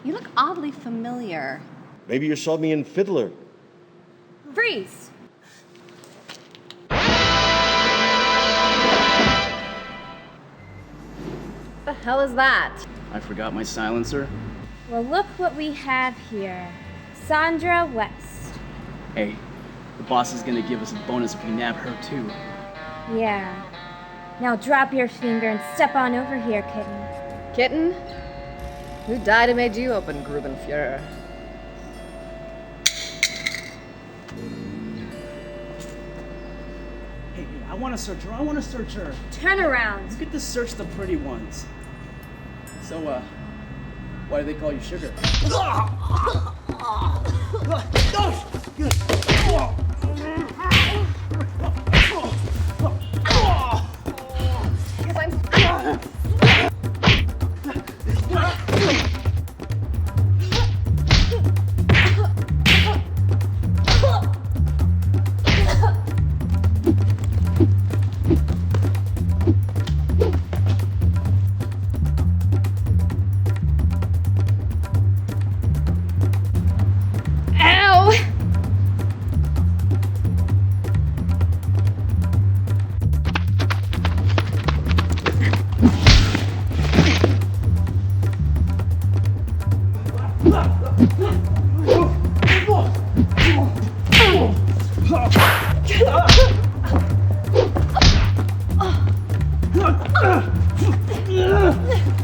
You look oddly familiar. Maybe you saw me in Fiddler. Freeze! The hell is that? I forgot my silencer. Well, look what we have here. Sandra West. Hey, the boss is gonna give us a bonus if we nab her too. Yeah. Now drop your finger and step on over here, kitten. Kitten? Who died and made you open, Grubenfuhrer? Hey, I wanna search her. Turn around. You get to search the pretty ones. So, why do they call you Sugar?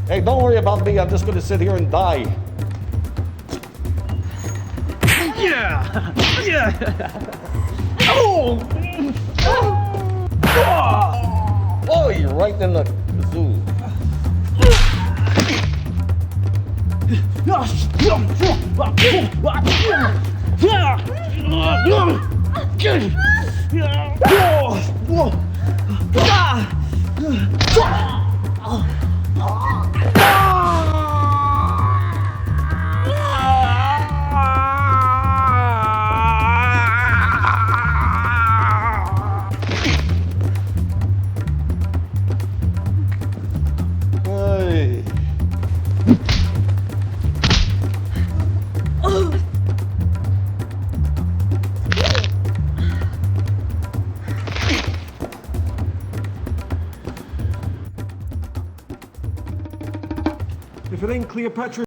Hey, don't worry about me. I'm just gonna sit here and die. Yeah! Oh, you're right in the kazoo. Hey. If it ain't Cleopatra